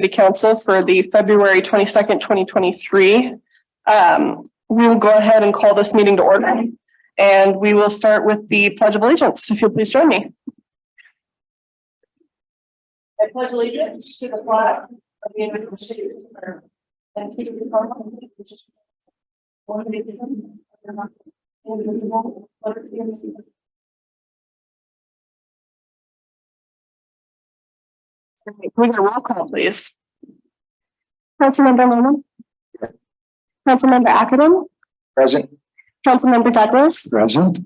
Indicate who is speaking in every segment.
Speaker 1: City Council for the February 22nd, 2023. We will go ahead and call this meeting to order, and we will start with the Pledge of Allegiance. If you'll please join me. I pledge allegiance to the flag of the United States of America and to the republic which is one nation under God, indivisible, with liberty and justice. We get a roll call, please. Councilmember Lohman. Councilmember Ackerman.
Speaker 2: Present.
Speaker 1: Councilmember Douglas.
Speaker 2: Present.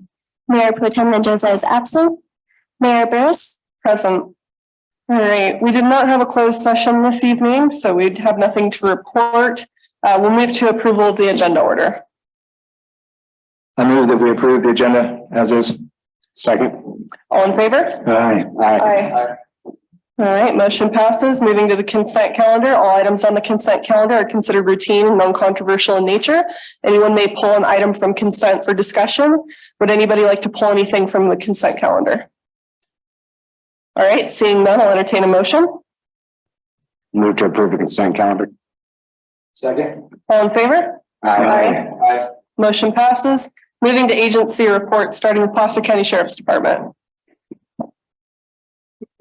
Speaker 1: Mayor Pro Tem Mendoza is absent. Mayor Burris. Present. All right, we did not have a closed session this evening, so we'd have nothing to report. We'll move to approval of the agenda order.
Speaker 2: I move that we approve the agenda as is. Second.
Speaker 1: All in favor?
Speaker 2: Aye.
Speaker 1: Aye. All right, motion passes. Moving to the consent calendar. All items on the consent calendar are considered routine and non-controversial in nature. Anyone may pull an item from consent for discussion. Would anybody like to pull anything from the consent calendar? All right, seeing none, I'll entertain a motion.
Speaker 2: Move to approve the consent calendar. Second.
Speaker 1: All in favor?
Speaker 2: Aye.
Speaker 1: Motion passes. Moving to agency reports, starting with Placer County Sheriff's Department.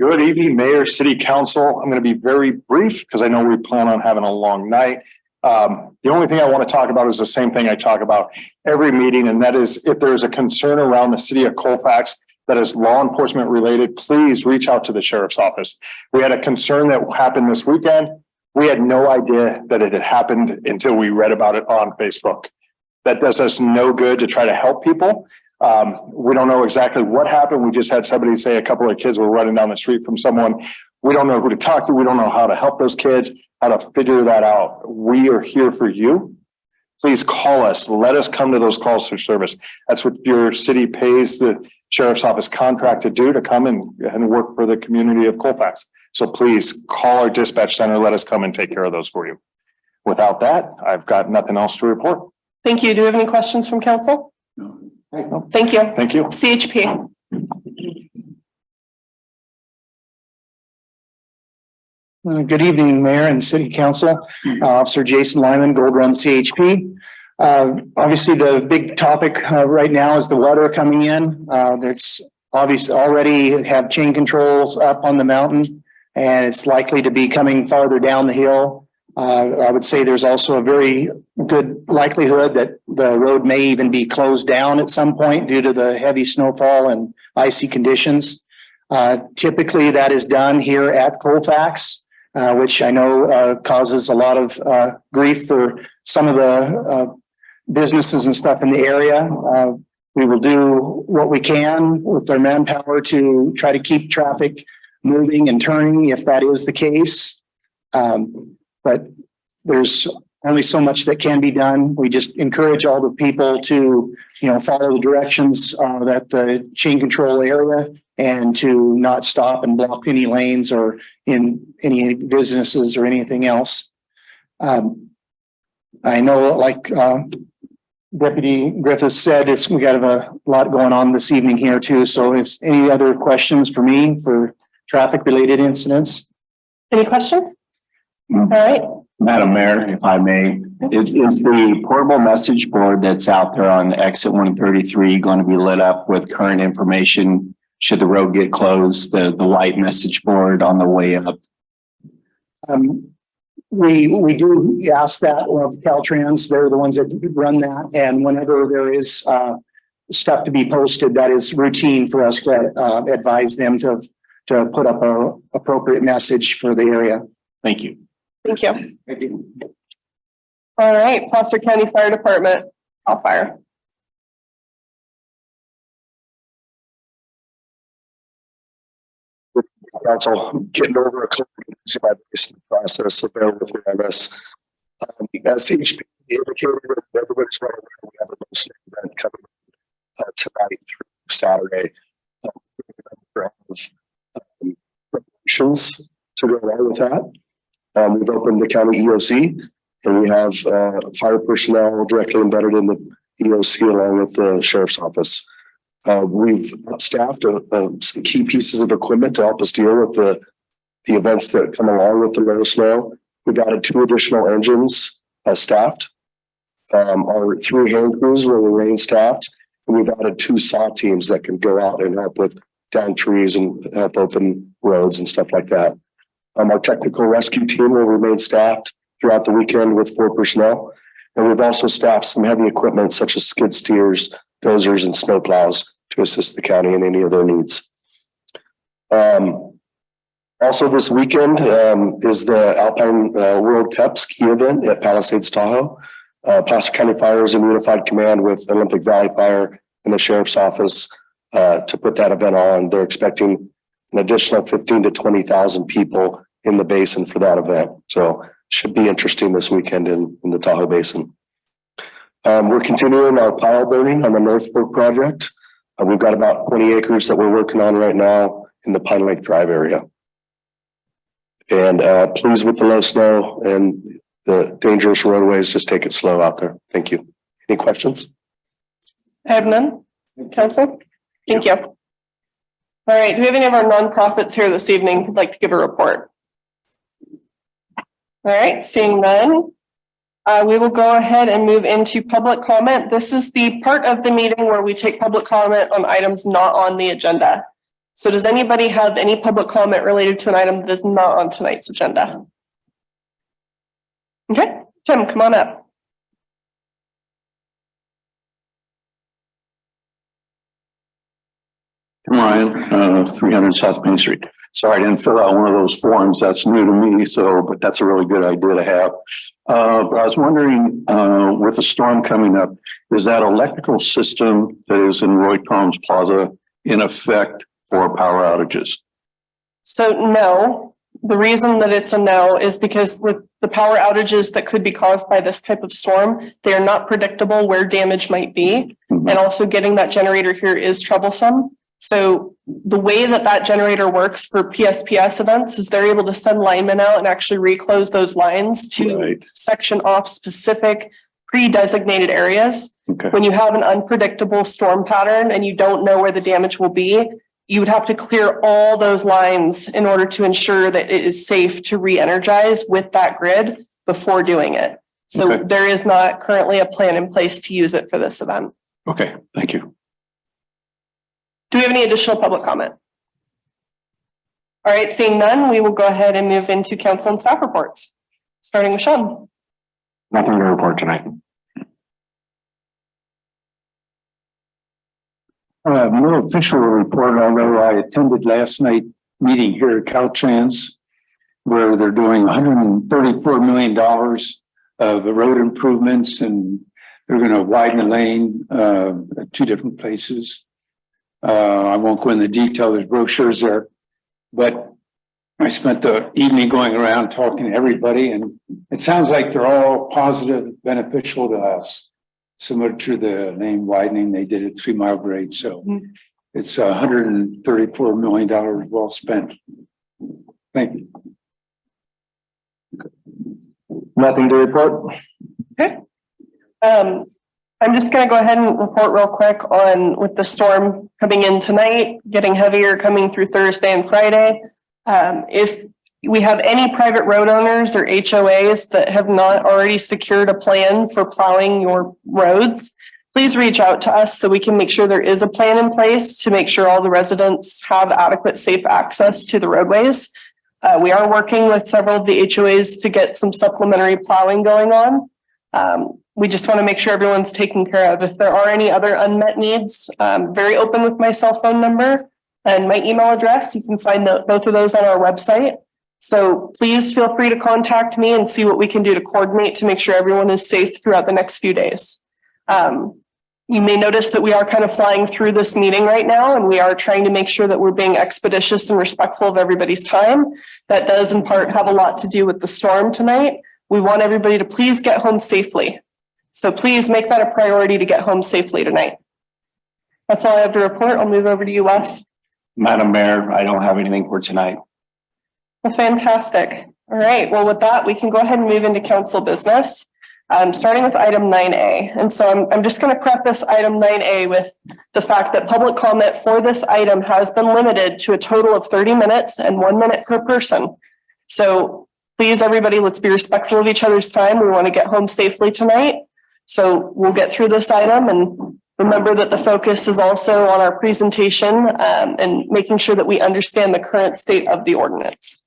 Speaker 3: Good evening, Mayor, City Council. I'm going to be very brief because I know we plan on having a long night. The only thing I want to talk about is the same thing I talk about every meeting, and that is if there is a concern around the city of Colfax that is law enforcement related, please reach out to the sheriff's office. We had a concern that happened this weekend. We had no idea that it had happened until we read about it on Facebook. That does us no good to try to help people. We don't know exactly what happened. We just had somebody say a couple of kids were running down the street from someone. We don't know who to talk to. We don't know how to help those kids, how to figure that out. We are here for you. Please call us. Let us come to those calls for service. That's what your city pays the sheriff's office contract to do, to come and work for the community of Colfax. So please call our dispatch center. Let us come and take care of those for you. Without that, I've got nothing else to report.
Speaker 1: Thank you. Do we have any questions from council?
Speaker 3: No.
Speaker 1: Thank you.
Speaker 3: Thank you.
Speaker 1: CHP.
Speaker 4: Good evening, Mayor and City Council. Officer Jason Lyman, Gold Run CHP. Obviously, the big topic right now is the weather coming in. There's obviously already have chain controls up on the mountain, and it's likely to be coming farther down the hill. I would say there's also a very good likelihood that the road may even be closed down at some point due to the heavy snowfall and icy conditions. Typically, that is done here at Colfax, which I know causes a lot of grief for some of the businesses and stuff in the area. We will do what we can with our manpower to try to keep traffic moving and turning if that is the case. But there's only so much that can be done. We just encourage all the people to, follow the directions that the chain control area, and to not stop and block any lanes or in any businesses or anything else. I know, like Deputy Griffiths said, we got a lot going on this evening here too. So if any other questions for me for traffic related incidents?
Speaker 1: Any questions? All right.
Speaker 5: Madam Mayor, if I may, is the portable message board that's out there on exit 133 going to be lit up with current information should the road get closed, the white message board on the way up?
Speaker 4: We do ask that of Caltrans. They're the ones that run that. And whenever there is stuff to be posted, that is routine for us to advise them to put up a appropriate message for the area.
Speaker 5: Thank you.
Speaker 1: Thank you.
Speaker 4: Thank you.
Speaker 1: All right, Placer County Fire Department, Cal Fire.
Speaker 2: Council, getting over a process, so bear with me on this. As HP indicated, everybody's right aware we have a roast event coming tonight through Saturday. Preparations to go along with that. We've opened the county EOC, and we have fire personnel directly embedded in the EOC along with the sheriff's office. We've staffed some key pieces of equipment to help us deal with the the events that come along with the low snow. We've added 2 additional engines staffed. Our 3 hand crews were rain staffed, and we've added 2 saw teams that can go out and help with down trees and help open roads and stuff like that. Our technical rescue team will remain staffed throughout the weekend with 4 personnel. And we've also staffed some heavy equipment such as skid steers, dozers, and snowplows to assist the county in any of their needs. Also this weekend is the Alpine World Cup ski event at Palisades Tahoe. Placer County Fire is in unified command with Olympic Valley Fire and the Sheriff's Office to put that event on. They're expecting an additional 15 to 20,000 people in the basin for that event. So should be interesting this weekend in the Tahoe Basin. We're continuing our pile burning on the North Fork project. We've got about 20 acres that we're working on right now in the Pine Lake Drive area. And pleased with the low snow and the dangerous roadways. Just take it slow out there. Thank you. Any questions?
Speaker 1: I have none. Council? Thank you. All right. Do we have any of our nonprofits here this evening who'd like to give a report? All right. Seeing none, we will go ahead and move into public comment. This is the part of the meeting where we take public comment on items not on the agenda. So does anybody have any public comment related to an item that is not on tonight's agenda? Okay, Tim, come on up.
Speaker 6: Tim Ryan, 300 South Main Street. Sorry, I didn't fill out one of those forms. That's new to me, but that's a really good idea to have. But I was wondering, with the storm coming up, is that electrical system that is in Roy Tom's Plaza in effect for power outages?
Speaker 1: So no, the reason that it's a no is because with the power outages that could be caused by this type of storm, they are not predictable where damage might be.
Speaker 6: Mhm.
Speaker 1: And also getting that generator here is troublesome. So the way that that generator works for PSPS events is they're able to send linemen out and actually reclose those lines to
Speaker 6: Right.
Speaker 1: section off specific pre-designated areas.
Speaker 6: Okay.
Speaker 1: When you have an unpredictable storm pattern and you don't know where the damage will be, you would have to clear all those lines in order to ensure that it is safe to re-energize with that grid before doing it. So
Speaker 6: Okay.
Speaker 1: there is not currently a plan in place to use it for this event.
Speaker 6: Okay, thank you.
Speaker 1: Do we have any additional public comment? All right, seeing none, we will go ahead and move into council and staff reports, starting with Sean.
Speaker 5: Nothing to report tonight.
Speaker 6: No official report, although I attended last night meeting here at Caltrans, where they're doing $134 million of road improvements, and they're going to widen the lane at 2 different places. I won't go into detail, there's brochures there, but I spent the evening going around talking to everybody, and it sounds like they're all positive, beneficial to us. Similar to the lane widening, they did it 3 mile grade. So it's $134 million well spent. Thank you.
Speaker 3: Nothing to report.
Speaker 1: Okay. I'm just going to go ahead and report real quick on with the storm coming in tonight, getting heavier coming through Thursday and Friday. If we have any private road owners or HOAs that have not already secured a plan for plowing your roads, please reach out to us so we can make sure there is a plan in place to make sure all the residents have adequate, safe access to the roadways. We are working with several of the HOAs to get some supplementary plowing going on. We just want to make sure everyone's taken care of. If there are any other unmet needs, very open with my cell phone number and my email address. You can find both of those on our website. So please feel free to contact me and see what we can do to coordinate to make sure everyone is safe throughout the next few days. You may notice that we are kind of flying through this meeting right now, and we are trying to make sure that we're being expeditious and respectful of everybody's time. That does in part have a lot to do with the storm tonight. We want everybody to please get home safely. So please make that a priority to get home safely tonight. That's all I have to report. I'll move over to you, Wes.
Speaker 5: Madam Mayor, I don't have anything for tonight.
Speaker 1: Well, fantastic. All right. Well, with that, we can go ahead and move into council business. starting with item 9A. And so I'm just going to preface item 9A with the fact that public comment for this item has been limited to a total of 30 minutes and 1 minute per person. So please, everybody, let's be respectful of each other's time. We want to get home safely tonight. So we'll get through this item, and remember that the focus is also on our presentation and making sure that we understand the current state of the ordinance.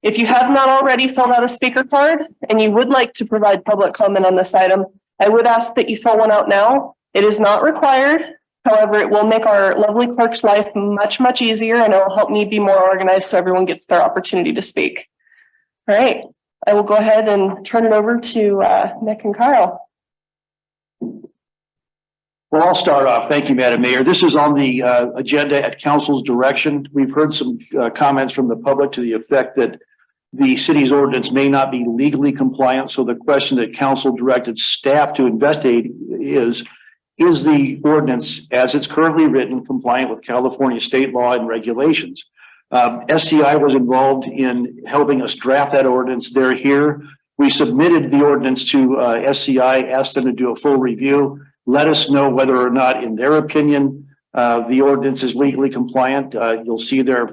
Speaker 1: If you have not already filled out a speaker card and you would like to provide public comment on this item, I would ask that you fill one out now. It is not required. However, it will make our lovely clerk's life much, much easier, and it will help me be more organized so everyone gets their opportunity to speak. All right, I will go ahead and turn it over to Nick and Kyle.
Speaker 7: Well, I'll start off. Thank you, Madam Mayor. This is on the agenda at council's direction. We've heard some comments from the public to the effect that the city's ordinance may not be legally compliant. So the question that council directed staff to investigate is the ordinance as it's currently written compliant with California state law and regulations? SCI was involved in helping us draft that ordinance. They're here. We submitted the ordinance to SCI, asked them to do a full review, let us know whether or not, in their opinion, the ordinance is legally compliant. You'll see their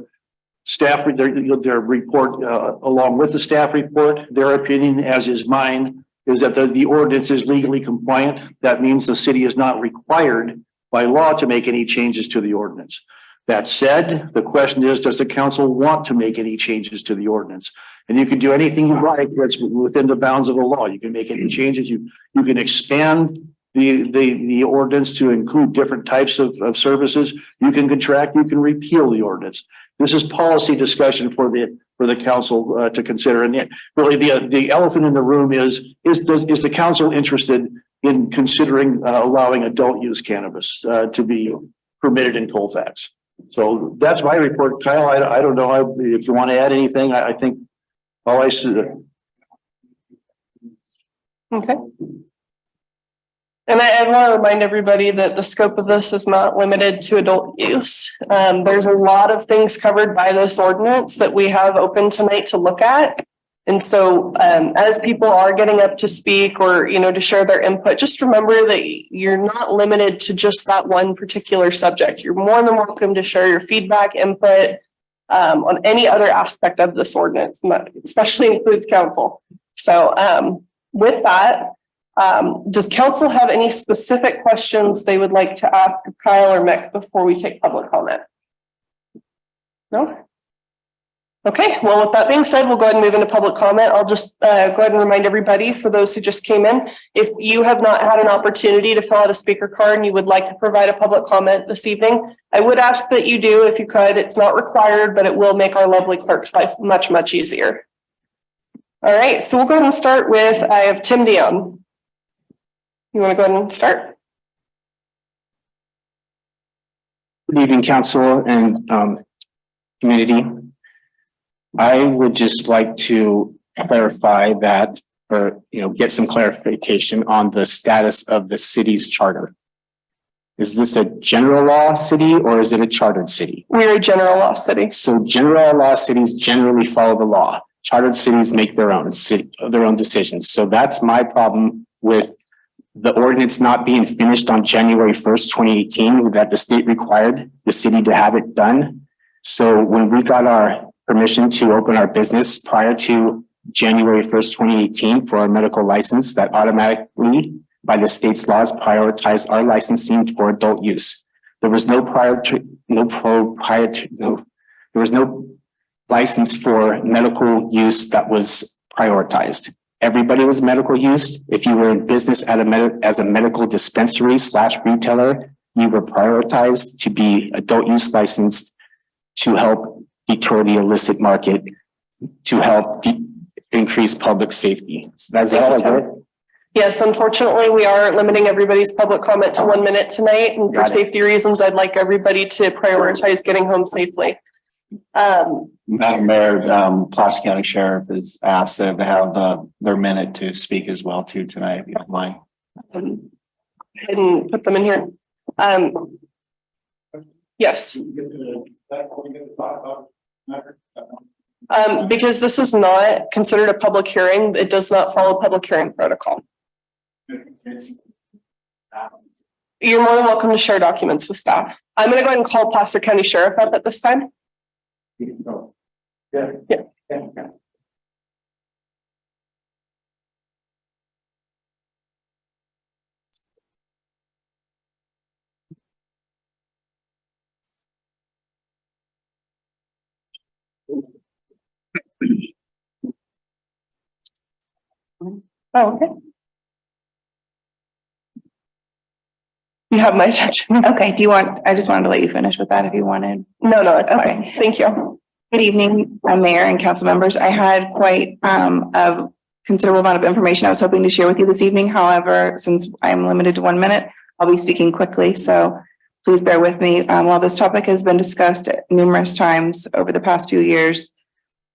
Speaker 7: staff, their report along with the staff report. Their opinion, as is mine, is that the ordinance is legally compliant. That means the city is not required by law to make any changes to the ordinance. That said, the question is, does the council want to make any changes to the ordinance? And you can do anything you like that's within the bounds of the law. You can make any changes. You can expand the ordinance to include different types of services. You can contract, you can repeal the ordinance. This is policy discussion for the council to consider. And really the elephant in the room is the council interested in considering allowing adult use cannabis to be permitted in Colfax? So that's my report. Kyle, I don't know if you want to add anything. I think all I said.
Speaker 1: Okay. And I want to remind everybody that the scope of this is not limited to adult use. There's a lot of things covered by this ordinance that we have open tonight to look at. And so as people are getting up to speak or, to share their input, just remember that you're not limited to just that one particular subject. You're more than welcome to share your feedback, input on any other aspect of this ordinance, and that especially includes council. So with that, does council have any specific questions they would like to ask of Kyle or Mick before we take public comment? No? Okay, well, with that being said, we'll go ahead and move into public comment. I'll just go ahead and remind everybody, for those who just came in, if you have not had an opportunity to fill out a speaker card and you would like to provide a public comment this evening, I would ask that you do if you could. It's not required, but it will make our lovely clerk's life much, much easier. All right, so we'll go ahead and start with, I have Tim Dion. You want to go ahead and start?
Speaker 8: Good evening, council and community. I would just like to clarify that, or get some clarification on the status of the city's charter. Is this a general law city or is it a chartered city?
Speaker 1: We're a general law city.
Speaker 8: So general law cities generally follow the law. Chartered cities make their own decisions. So that's my problem with the ordinance not being finished on January 1st, 2018, that the state required the city to have it done. So when we got our permission to open our business prior to January 1st, 2018 for our medical license, that automatically by the state's laws prioritized our licensing for adult use. There was no license for medical use that was prioritized. Everybody was medical use. If you were in business as a medical dispensary / retailer, you were prioritized to be adult use licensed to help deter the illicit market, to help increase public safety. So that's all I got.
Speaker 1: Yes, unfortunately, we are limiting everybody's public comment to 1 minute tonight. And for safety reasons, I'd like everybody to prioritize getting home safely.
Speaker 5: Madam Mayor, Placer County Sheriff has asked them to have their minute to speak as well too tonight, if you don't mind.
Speaker 1: Go ahead and put them in here. Yes. Because this is not considered a public hearing, it does not follow public hearing protocol. You're more than welcome to share documents with staff. I'm gonna go ahead and call Placer County Sheriff up at this time.
Speaker 3: Yeah.
Speaker 1: Oh, okay. You have my attention.
Speaker 9: Okay, I just wanted to let you finish with that if you wanted.
Speaker 1: No, it's
Speaker 9: Okay.
Speaker 1: fine. Thank you.
Speaker 9: Good evening, Mayor and council members. I had quite a considerable amount of information I was hoping to share with you this evening. However, since I am limited to 1 minute, I'll be speaking quickly, so please bear with me. While this topic has been discussed numerous times over the past few years,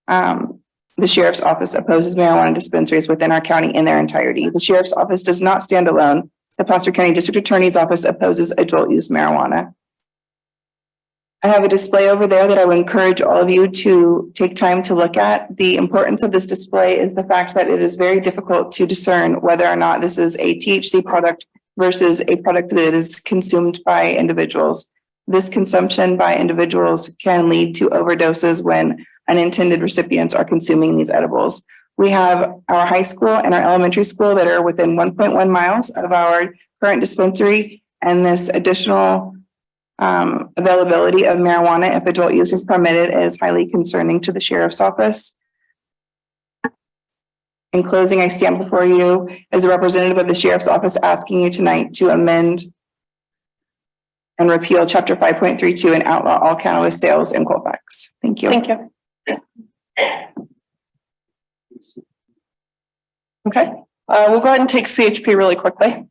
Speaker 9: the sheriff's office opposes marijuana dispensaries within our county in their entirety. The sheriff's office does not stand alone. The Placer County District Attorney's Office opposes adult use marijuana. I have a display over there that I would encourage all of you to take time to look at. The importance of this display is the fact that it is very difficult to discern whether or not this is a THC product versus a product that is consumed by individuals. This consumption by individuals can lead to overdoses when unintended recipients are consuming these edibles. We have our high school and our elementary school that are within 1.1 miles of our current dispensary, and this additional availability of marijuana, if adult use is permitted, is highly concerning to the sheriff's office. In closing, I stand before you as a representative of the sheriff's office asking you tonight to amend and repeal chapter 5.32 and outlaw all cannabis sales in Colfax. Thank you.
Speaker 1: Thank you. Okay, we'll go ahead and take CHP really quickly.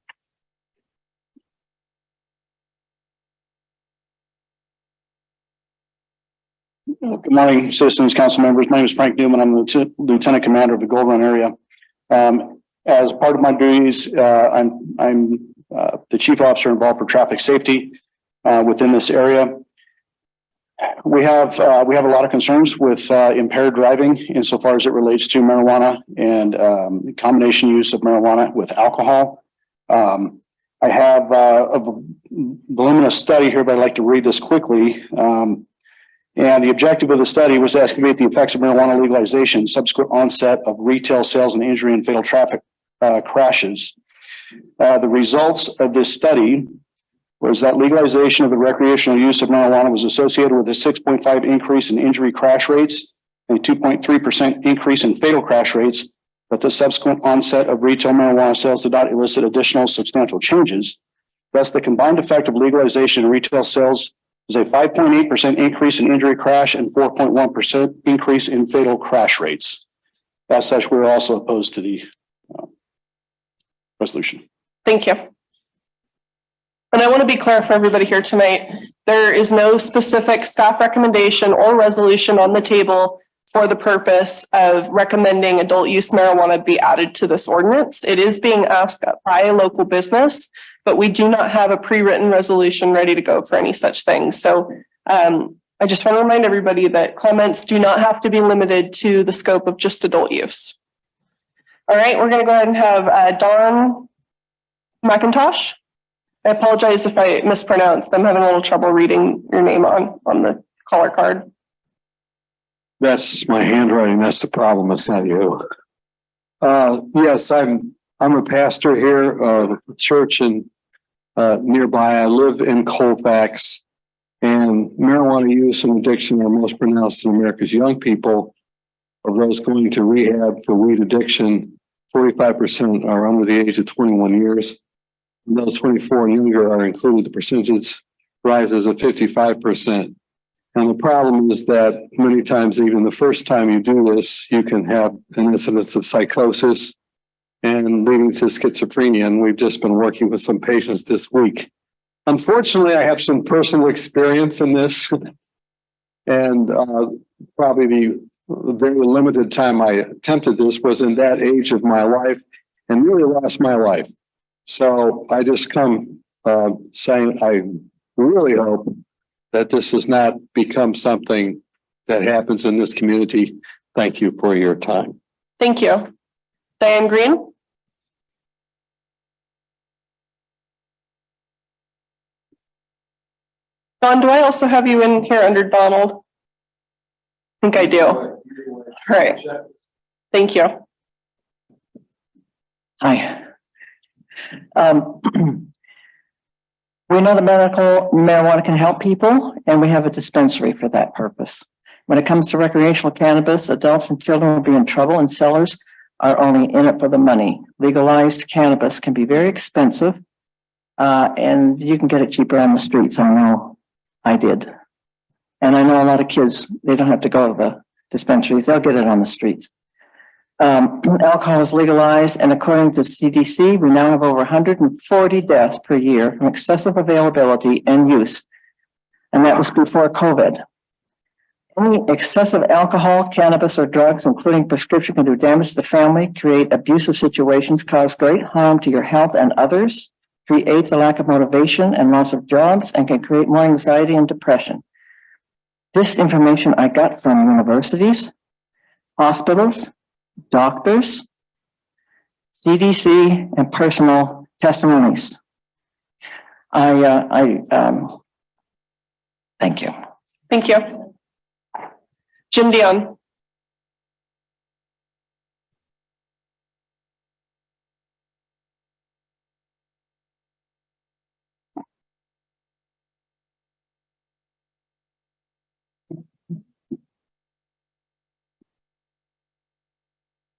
Speaker 4: Good morning, citizens, council members. My name is Frank Newman. I'm the Lieutenant Commander of the Gold Run area. As part of my duties, I'm the Chief Officer involved for traffic safety within this area. We have a lot of concerns with impaired driving insofar as it relates to marijuana and combination use of marijuana with alcohol. I have a voluminous study here, but I'd like to read this quickly. And the objective of the study was to estimate the effects of marijuana legalization, subsequent onset of retail sales and injury and fatal traffic crashes. The results of this study was that legalization of the recreational use of marijuana was associated with a 6.5 increase in injury crash rates and a 2.3% increase in fatal crash rates, but the subsequent onset of retail marijuana sales did not elicit additional substantial changes. Thus, the combined effect of legalization and retail sales is a 5.8% increase in injury crash and 4.1% increase in fatal crash rates. As such, we're also opposed to the resolution.
Speaker 1: Thank you. And I want to be clear for everybody here tonight, there is no specific staff recommendation or resolution on the table for the purpose of recommending adult use marijuana be added to this ordinance. It is being asked by a local business, but we do not have a pre-written resolution ready to go for any such thing. So I just want to remind everybody that comments do not have to be limited to the scope of just adult use. All right, we're going to go ahead and have Dawn McIntosh. I apologize if I mispronounced. I'm having a little trouble reading your name on the caller card.
Speaker 6: That's my handwriting. That's the problem. It's not you. Yes, I'm a pastor here of a church in nearby. I live in Colfax, and marijuana use and addiction are most pronounced in America's young people. Of those going to rehab for weed addiction, 45% are under the age of 21 years. And those 24 and younger are included. The percentage rises at 55%. And the problem is that many times, even the first time you do this, you can have an incidence of psychosis and leading to schizophrenia. And we've just been working with some patients this week. Unfortunately, I have some personal experience in this. And probably the very limited time I attempted this was in that age of my life and really lost my life. So I just come saying I really hope that this does not become something that happens in this community. Thank you for your time.
Speaker 1: Thank you. Diane Green. Don, do I also have you in here under Donald? I think I do. All right. Thank you.
Speaker 10: Hi. We know that medical marijuana can help people, and we have a dispensary for that purpose. When it comes to recreational cannabis, adults and children will be in trouble, and sellers are only in it for the money. Legalized cannabis can be very expensive, and you can get it cheaper on the streets. I know I did. And I know a lot of kids, they don't have to go to the dispensaries, they'll get it on the streets. Alcohol is legalized, and according to CDC, we now have over 140 deaths per year from excessive availability and use. And that was before COVID. Any excessive alcohol, cannabis, or drugs, including prescription, can do damage to the family, create abusive situations, cause great harm to your health and others, creates a lack of motivation and loss of jobs, and can create more anxiety and depression. This information I got from universities, hospitals, doctors, CDC, and personal testimonies. Thank you.
Speaker 1: Thank you. Jim Dion.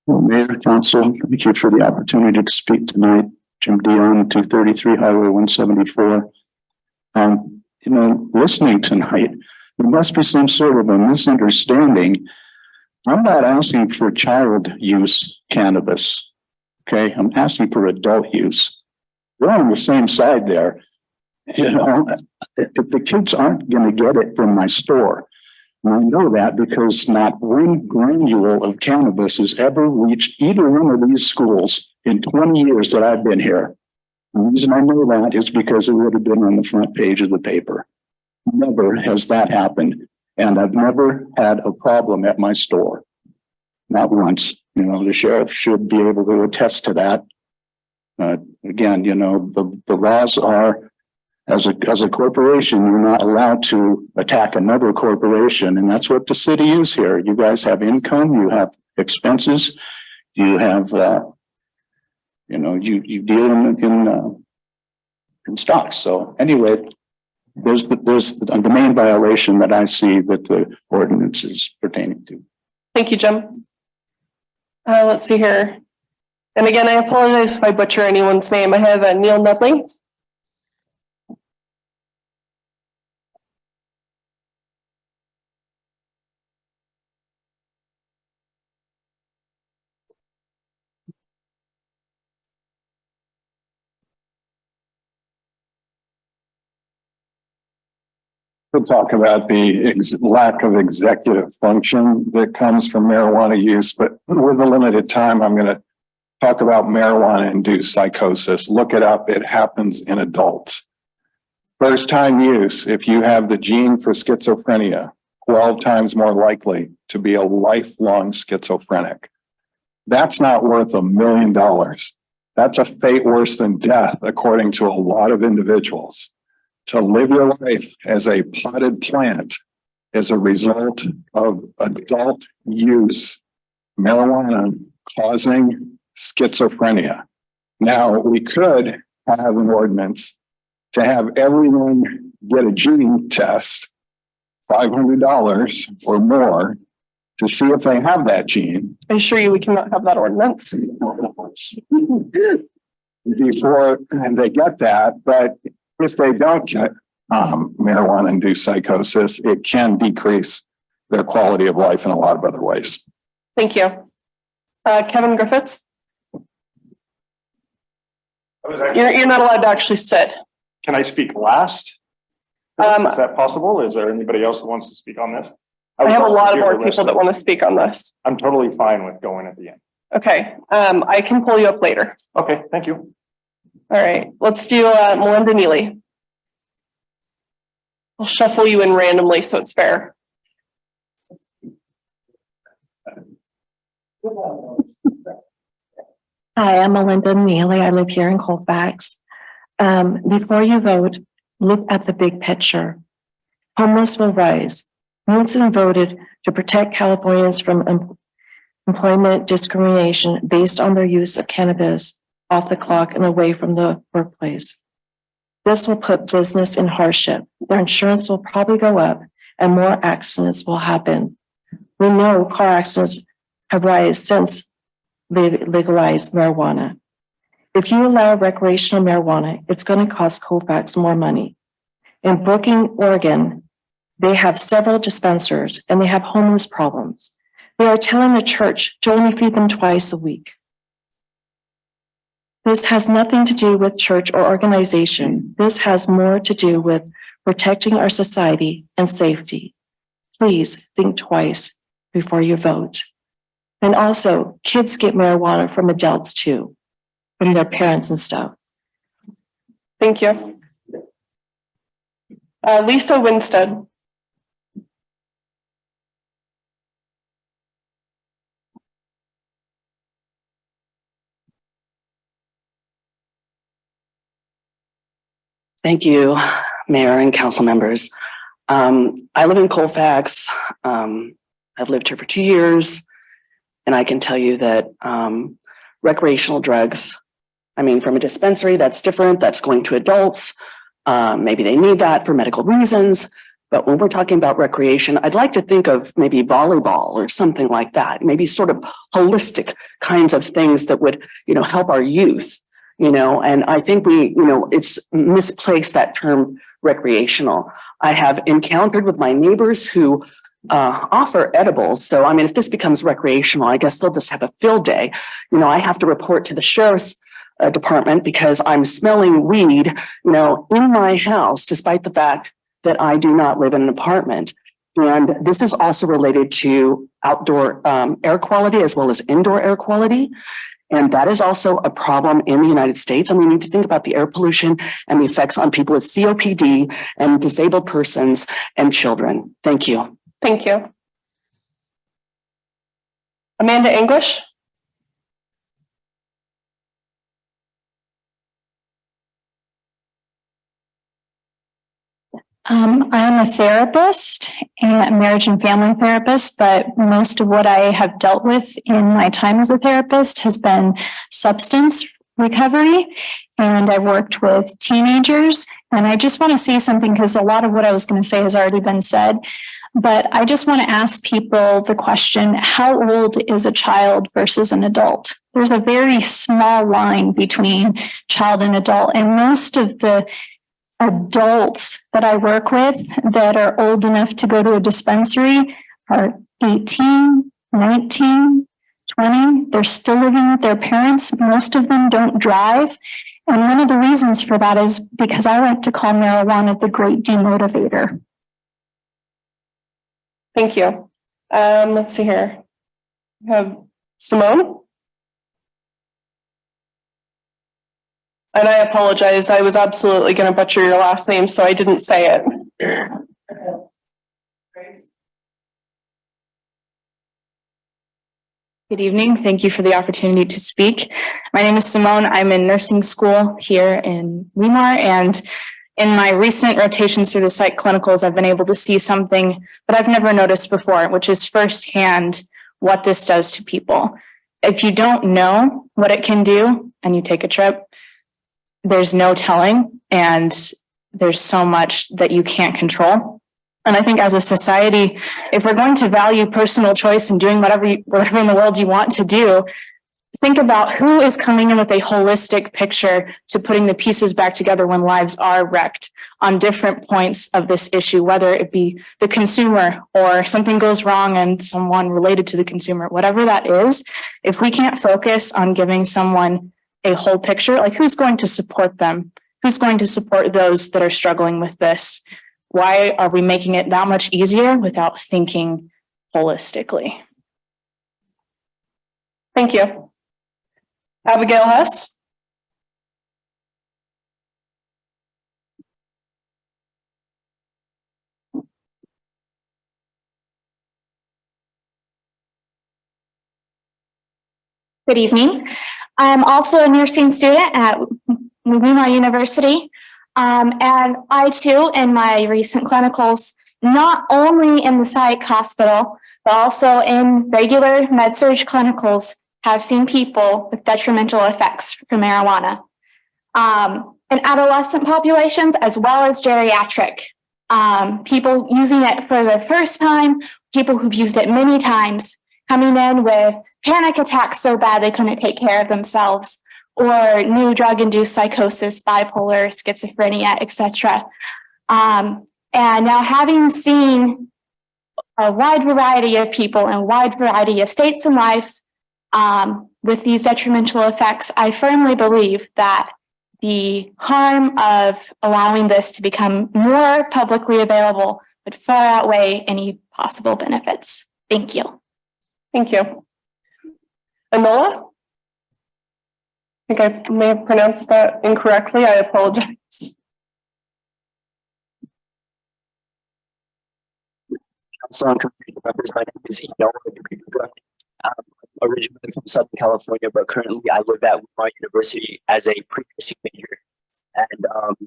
Speaker 6: Well, Mayor, Council, thank you for the opportunity to speak tonight. Jim Dion, 233 Highway 174. Listening tonight, there must be some sort of a misunderstanding. I'm not asking for child use cannabis. Okay, I'm asking for adult use. We're on the same side there. If the kids aren't going to get it from my store, and I know that because not one granule of cannabis has ever reached either one of these schools in 20 years that I've been here. The reason I know that is because it would have been on the front page of the paper. Never has that happened. And I've never had a problem at my store. Not once. The sheriff should be able to attest to that. Again, the laws are, as a corporation, you're not allowed to attack another corporation. And that's what the city is here. You guys have income, you have expenses, you have, you deal in stocks. So anyway, there's the main violation that I see that the ordinance is pertaining to.
Speaker 1: Thank you, Jim. Let's see here. And again, I apologize if I butcher anyone's name. I have Neil Nutley.
Speaker 3: We'll talk about the lack of executive function that comes from marijuana use, but with the limited time, I'm going to talk about marijuana-induced psychosis. Look it up. It happens in adults. First time use, if you have the gene for schizophrenia, 12 times more likely to be a lifelong schizophrenic. That's not worth $1 million. That's a fate worse than death, according to a lot of individuals. To live your life as a potted plant as a result of adult use, marijuana causing schizophrenia. Now, we could have an ordinance to have everyone get a gene test, $500 or more, to see if they have that gene.
Speaker 1: I assure you we cannot have that ordinance.
Speaker 3: Before they get that, but if they don't get marijuana-induced psychosis, it can decrease their quality of life in a lot of other ways.
Speaker 1: Thank you. Kevin Griffiths. You're not allowed to actually sit.
Speaker 3: Can I speak last? Is that possible? Is there anybody else who wants to speak on this?
Speaker 1: I have a lot of more people that want to speak on this.
Speaker 3: I'm totally fine with going at the end.
Speaker 1: Okay, I can pull you up later.
Speaker 3: Okay, thank you.
Speaker 1: All right, let's do Melinda Neely. I'll shuffle you in randomly so it's fair.
Speaker 11: Hi, I'm Melinda Neely. I live here in Colfax. Before you vote, look at the big picture. Homeless will rise. Newsom voted to protect Californians from employment discrimination based on their use of cannabis off the clock and away from the workplace. This will put business in hardship. Their insurance will probably go up and more accidents will happen. We know car accidents have risen since they legalized marijuana. If you allow recreational marijuana, it's going to cost Colfax more money. In Brookings, Oregon, they have several dispensaries and they have homeless problems. They are telling the church to only feed them twice a week. This has nothing to do with church or organization. This has more to do with protecting our society and safety. Please think twice before you vote. And also, kids get marijuana from adults too, from their parents and stuff.
Speaker 1: Thank you. Lisa Winstead.
Speaker 12: Thank you, Mayor and council members. I live in Colfax. I've lived here for 2 years, and I can tell you that recreational drugs, I mean, from a dispensary, that's different. That's going to adults. Maybe they need that for medical reasons. But when we're talking about recreation, I'd like to think of maybe volleyball or something like that. Maybe sort of holistic kinds of things that would, help our youth. And I think it's misplaced, that term recreational. I have encountered with my neighbors who offer edibles. So, I mean, if this becomes recreational, I guess they'll just have a field day. I have to report to the sheriff's department because I'm smelling weed, in my house, despite the fact that I do not live in an apartment. And this is also related to outdoor air quality as well as indoor air quality. And that is also a problem in the United States. And we need to think about the air pollution and the effects on people with COPD and disabled persons and children. Thank you.
Speaker 1: Thank you. Amanda English.
Speaker 13: I'm a therapist and a marriage and family therapist, but most of what I have dealt with in my time as a therapist has been substance recovery. And I've worked with teenagers. And I just want to say something because a lot of what I was going to say has already been said. But I just want to ask people the question, how old is a child versus an adult? There's a very small line between child and adult. And most of the adults that I work with that are old enough to go to a dispensary are 18, 19, 20. They're still living with their parents. Most of them don't drive. And one of the reasons for that is because I like to call marijuana the great demotivator.
Speaker 1: Thank you. Let's see here. We have Simone. And I apologize. I was absolutely going to butcher your last name, so I didn't say it.
Speaker 13: Good evening. Thank you for the opportunity to speak. My name is Simone. I'm in nursing school here in Weimar, and in my recent rotations through the psych clinicals, I've been able to see something that I've never noticed before, which is firsthand what this does to people. If you don't know what it can do and you take a trip, there's no telling, and there's so much that you can't control. And I think as a society, if we're going to value personal choice and doing whatever in the world you want to do, think about who is coming in with a holistic picture to putting the pieces back together when lives are wrecked on different points of this issue, whether it be the consumer or something goes wrong and someone related to the consumer, whatever that is. If we can't focus on giving someone a whole picture, like who's going to support them? Who's going to support those that are struggling with this? Why are we making it that much easier without thinking holistically?
Speaker 1: Thank you. Abigail Hess.
Speaker 13: Good evening. I'm also a nursing student at Weimar University. And I too, in my recent clinicals, not only in the psych hospital, but also in regular med-surg clinicals, have seen people with detrimental effects from marijuana. In adolescent populations, as well as geriatric, people using it for the first time, people who've used it many times, coming in with panic attacks so bad they couldn't take care of themselves, or new drug-induced psychosis, bipolar, schizophrenia, etc. And now, having seen a wide variety of people and wide variety of states and lives with these detrimental effects, I firmly believe that the harm of allowing this to become more publicly available would far outweigh any possible benefits. Thank you.
Speaker 1: Thank you. Anola? I think I may have pronounced that incorrectly. I apologize.
Speaker 14: So I'm members. My name is Enola. Originally from Southern California, but currently I live at Wilmar University as a pre-nursing major. And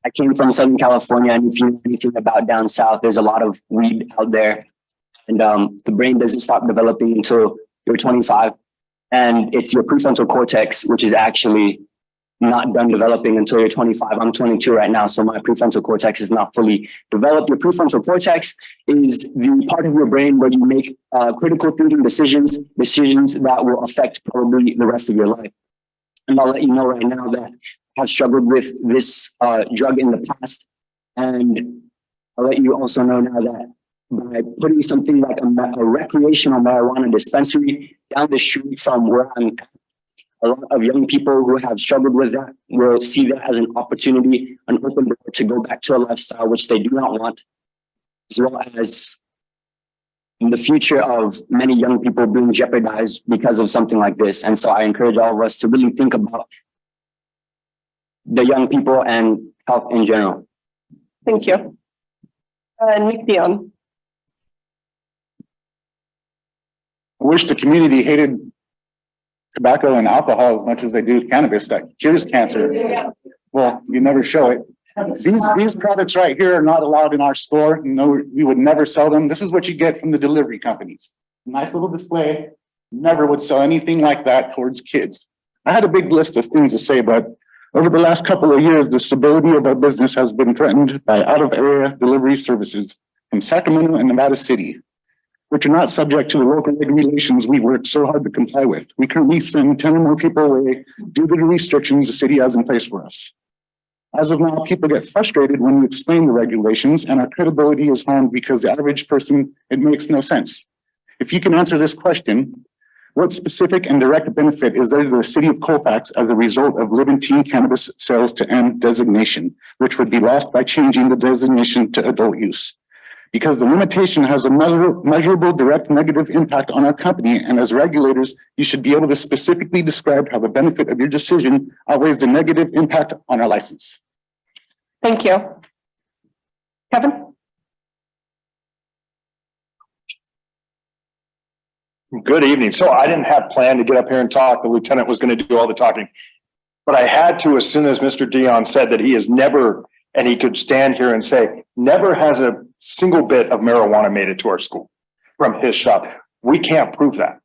Speaker 14: I came from Southern California, and if you know anything about down south, there's a lot of weed out there. And the brain doesn't stop developing until you're 25. And it's your prefrontal cortex, which is actually not done developing until you're 25. I'm 22 right now, so my prefrontal cortex is not fully developed. Your prefrontal cortex is the part of your brain where you make critical thinking decisions that will affect probably the rest of your life. And I'll let you know right now that I've struggled with this drug in the past. And I'll let you also know now that by putting something like a recreational marijuana dispensary down the street from where I'm at, a lot of young people who have struggled with that will see that as an opportunity, an open door to go back to a lifestyle which they do not want, as well as in the future of many young people being jeopardized because of something like this. And so I encourage all of us to really think about the young people and health in general.
Speaker 1: Thank you. Nick Dion.
Speaker 4: I wish the community hated tobacco and alcohol as much as they do cannabis. That cures cancer. Well, you never show it. These products right here are not allowed in our store. No, we would never sell them. This is what you get from the delivery companies. Nice little display. Never would sell anything like that towards kids. I had a big list of things to say, but over the last couple of years, the stability of our business has been threatened by out-of-area delivery services from Sacramento and Nevada City, which are not subject to the local regulations we work so hard to comply with. We currently send 10 or more people away due to the restrictions the city has in place for us. As of now, people get frustrated when we explain the regulations, and our credibility is harmed because the average person, it makes no sense. If you can answer this question, what specific and direct benefit is there to the city of Colfax as a result of Living cannabis sales to end designation, which would be lost by changing the designation to adult use? Because the limitation has a measurable direct negative impact on our company, and as regulators, you should be able to specifically describe how the benefit of your decision outweighs the negative impact on our license.
Speaker 1: Thank you. Kevin?
Speaker 3: Good evening. So I didn't have planned to get up here and talk. The lieutenant was going to do all the talking. But I had to as soon as Mr. Dion said that he has never, and he could stand here and say, never has a single bit of marijuana made it to our school from his shop. We can't prove that.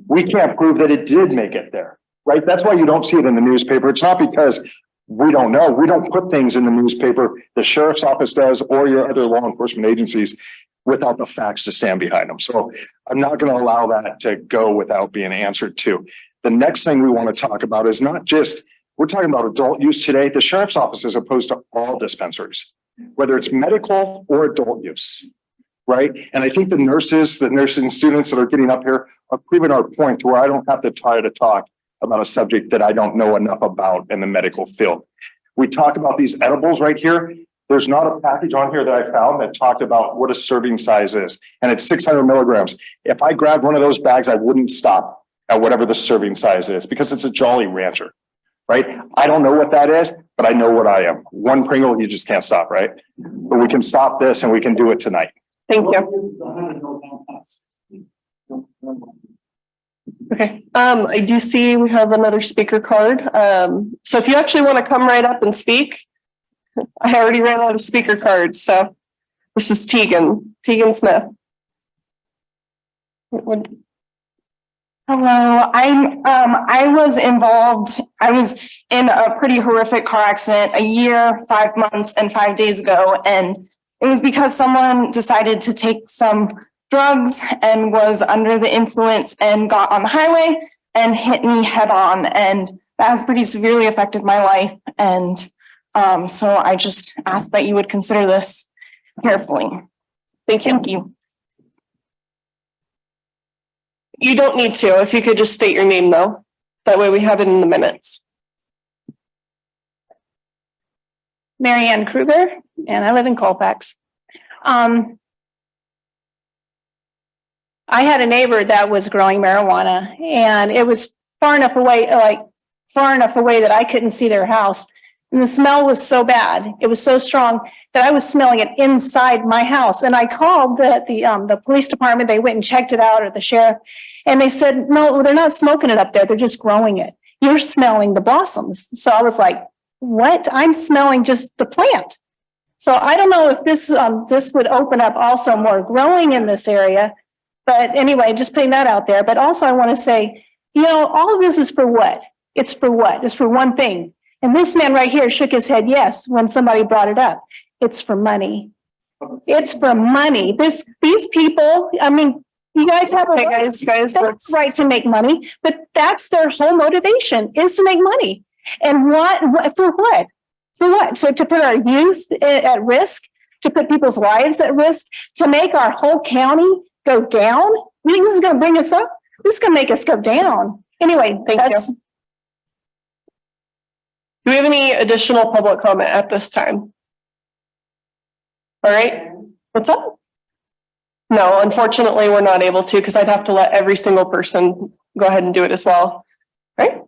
Speaker 3: We can't prove that it did make it there, right? That's why you don't see it in the newspaper. It's not because we don't know. We don't put things in the newspaper. The sheriff's office does, or your other law enforcement agencies, without the facts to stand behind them. So I'm not going to allow that to go without being answered to. The next thing we want to talk about is not just, we're talking about adult use today. The sheriff's office is opposed to all dispensaries, whether it's medical or adult use, right? And I think the nursing students that are getting up here are proving our point to where I don't have to try to talk about a subject that I don't know enough about in the medical field. We talk about these edibles right here. There's not a package on here that I found that talked about what a serving size is, and it's 600 milligrams. If I grabbed one of those bags, I wouldn't stop at whatever the serving size is because it's a Jolly Rancher, right? I don't know what that is, but I know what I am. One Pringle, you just can't stop, right? But we can stop this and we can do it tonight.
Speaker 1: Thank you. Okay, I do see we have another speaker card. So if you actually want to come right up and speak, I already ran out of speaker cards, so This is Tegan Smith.
Speaker 13: Hello, I was involved, I was in a pretty horrific car accident a year, 5 months and 5 days ago. And it was because someone decided to take some drugs and was under the influence and got on the highway and hit me head on. And that has pretty severely affected my life. And so I just ask that you would consider this carefully. Thank you.
Speaker 1: You don't need to, if you could just state your name though. That way we have it in the minutes.
Speaker 15: Marianne Kruger, and I live in Colfax. I had a neighbor that was growing marijuana, and it was far enough away that I couldn't see their house. And the smell was so bad, it was so strong that I was smelling it inside my house. And I called the police department. They went and checked it out, or the sheriff, and they said, no, they're not smoking it up there. They're just growing it. You're smelling the blossoms. So I was like, what? I'm smelling just the plant. So I don't know if this would open up also more growing in this area. But anyway, just putting that out there. But also I want to say, all of this is for what? It's for what? It's for one thing. And this man right here shook his head yes when somebody brought it up. It's for money. It's for money. These people, I mean, you guys have a right to make money, but that's their whole motivation, is to make money. And what for what? For what? So to put our youth at risk, to put people's lives at risk, to make our whole county go down? You think this is going to bring us up? This is going to make us go down. Anyway,
Speaker 1: thank you. Do we have any additional public comment at this time? All right. What's up? No, unfortunately, we're not able to, because I'd have to let every single person go ahead and do it as well. Right?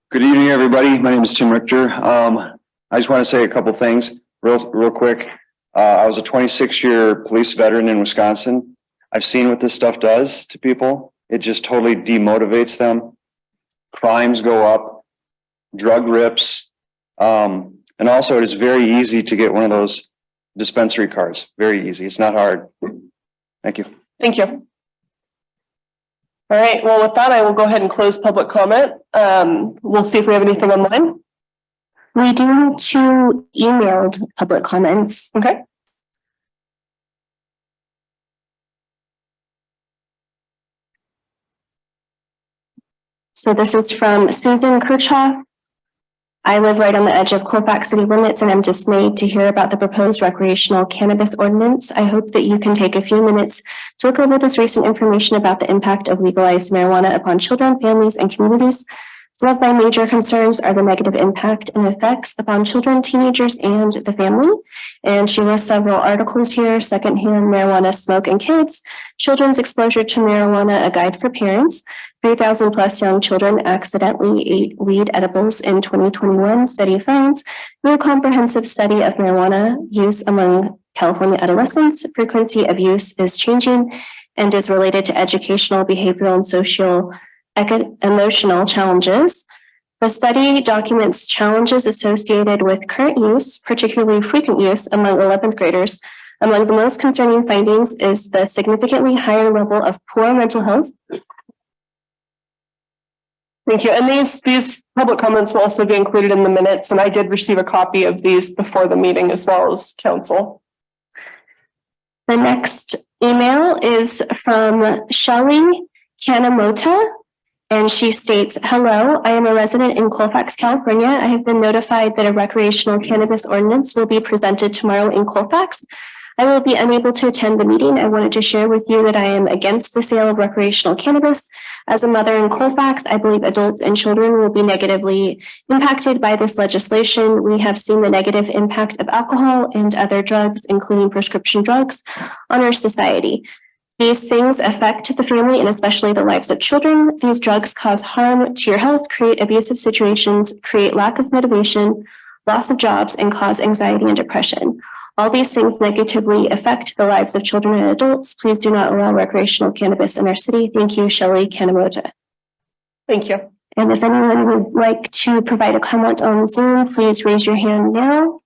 Speaker 16: Good evening, everybody. My name is Tim Richter. I just want to say a couple things real quick. I was a 26-year police veteran in Wisconsin. I've seen what this stuff does to people. It just totally demotivates them. Crimes go up, drug rips. And also it is very easy to get one of those dispensary cards. Very easy. It's not hard. Thank you.
Speaker 1: Thank you. All right. Well, with that, I will go ahead and close public comment. We'll see if we have anything online.
Speaker 11: We do have 2 emailed public comments.
Speaker 1: Okay.
Speaker 11: So this is from Susan Kirchhoff. I live right on the edge of Colfax city limits, and I'm dismayed to hear about the proposed recreational cannabis ordinance. I hope that you can take a few minutes to look over this recent information about the impact of legalized marijuana upon children, families, and communities. Some of my major concerns are the negative impact and effects upon children, teenagers, and the family. And she lists several articles here: secondhand marijuana smoke in kids, children's exposure to marijuana, a guide for parents, 3,000 plus young children accidentally ate weed edibles in 2021, study finds no comprehensive study of marijuana use among California adolescents. Frequency of use is changing and is related to educational, behavioral, and social emotional challenges. The study documents challenges associated with current use, particularly frequent use among 11th graders. Among the most concerning findings is the significantly higher level of poor mental health.
Speaker 1: Thank you. And these public comments will also be included in the minutes. And I did receive a copy of these before the meeting as well as council.
Speaker 11: The next email is from Shelley Kanamota. And she states, hello, I am a resident in Colfax, California. I have been notified that a recreational cannabis ordinance will be presented tomorrow in Colfax. I will be unable to attend the meeting. I wanted to share with you that I am against the sale of recreational cannabis. As a mother in Colfax, I believe adults and children will be negatively impacted by this legislation. We have seen the negative impact of alcohol and other drugs, including prescription drugs, on our society. These things affect the family and especially the lives of children. These drugs cause harm to your health, create abusive situations, create lack of motivation, loss of jobs, and cause anxiety and depression. All these things negatively affect the lives of children and adults. Please do not allow recreational cannabis in our city. Thank you, Shelley Kanamota.
Speaker 1: Thank you.
Speaker 17: And if anyone would like to provide a comment on Zoom, please raise your hand now.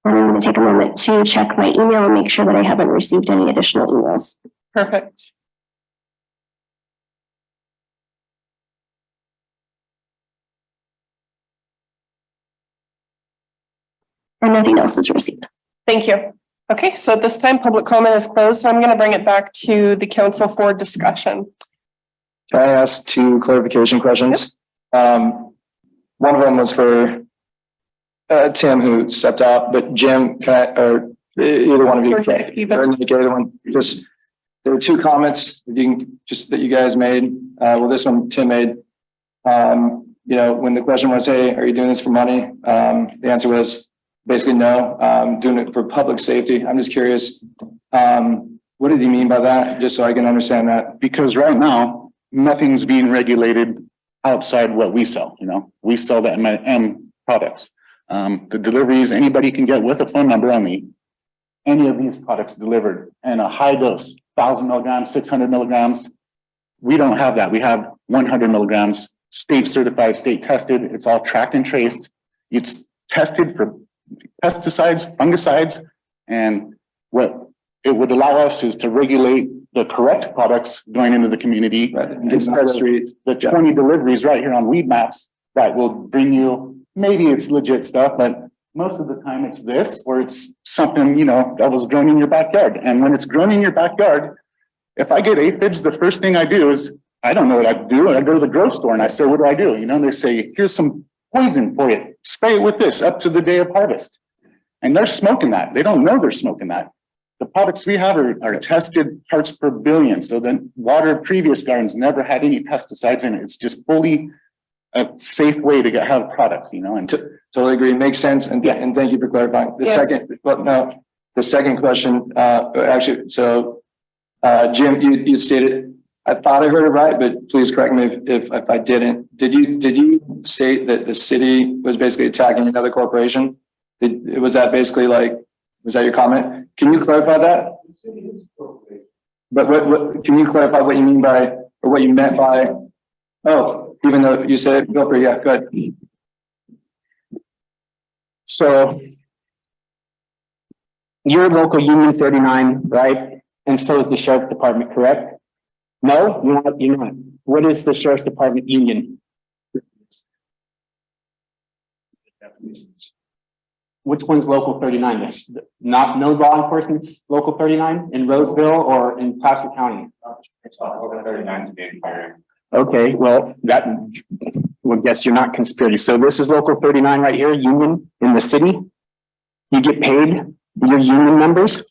Speaker 17: And I'm going to take a moment to check my email and make sure that I haven't received any additional emails.
Speaker 1: Perfect.
Speaker 17: And nothing else is received.
Speaker 1: Thank you. Okay, so at this time, public comment is closed, so I'm going to bring it back to the council for discussion.
Speaker 4: Can I ask two clarification questions? One of them was for Tim, who stepped out, but Jim, can I, or either one of you,
Speaker 1: Or Nick, even.
Speaker 4: or Nick, either one, just, there were two comments that you guys made. Well, this one Tim made. You know, when the question was, hey, are you doing this for money? The answer was basically no, doing it for public safety. I'm just curious, what did he mean by that? Just so I can understand that.
Speaker 6: Because right now, nothing's being regulated outside what we sell, you know, we sell the M products. The deliveries, anybody can get with a phone number on me, any of these products delivered, and a high dose, 1,000 milligrams, 600 milligrams. We don't have that. We have 100 milligrams, state certified, state tested. It's all tracked and traced. It's tested for pesticides, fungicides, and what it would allow us is to regulate the correct products going into the community. Instead of the 20 deliveries right here on Weed Maps that will bring you, maybe it's legit stuff, but most of the time it's this, or it's something, you know, that was grown in your backyard. And when it's grown in your backyard, if I get aphids, the first thing I do is, I don't know what I do. I go to the grocery store and I say, what do? You know, and they say, here's some poison for you. Spray it with this up to the day of harvest. And they're smoking that. They don't know they're smoking that. The products we have are tested parts per billion. So the water previous gardens never had any pesticides in it. It's just fully a safe way to have products, you know, and
Speaker 4: totally agree. Makes sense. And thank you for clarifying. The second question, actually, so Jim, you stated, I thought I heard it right, but please correct me if I didn't. Did you state that the city was basically attacking another corporation? Was that basically like, was that your comment? Can you clarify that? But what can you clarify what you mean by, or what you meant by, oh, even though you said, go for it, yeah, good.
Speaker 8: So you're local Union 39, right? And so is the sheriff's department, correct? No, you're not. What is the sheriff's department union? Which one's local 39? There's not no law enforcement's local 39 in Roseville or in Placer County. Okay, well, guess you're not conspiracy. So this is local 39 right here, union in the city. You get paid, your union members?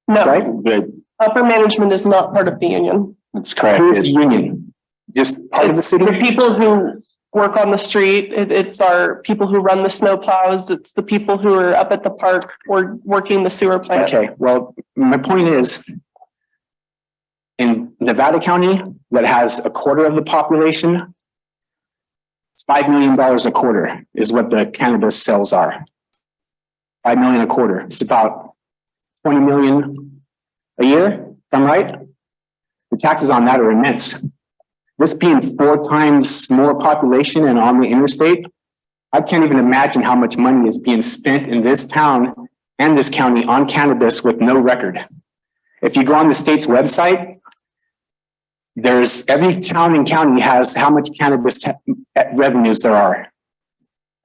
Speaker 1: No.
Speaker 8: Right? Good.
Speaker 1: Upper management is not part of the union.
Speaker 8: That's correct. Who's the union? Just part of the city?
Speaker 1: The people who work on the street. It's our people who run the snow plows. It's the people who are up at the park or working the sewer plant.
Speaker 8: Okay, well, my point is, in Nevada County, that has a quarter of the population, $5 million a quarter is what the cannabis sales are. 5 million a quarter. It's about 20 million a year, if I'm right. The taxes on that are immense. This being 4 times more population and on the interstate, I can't even imagine how much money is being spent in this town and this county on cannabis with no record. If you go on the state's website, there's every town and county has how much cannabis revenues there are.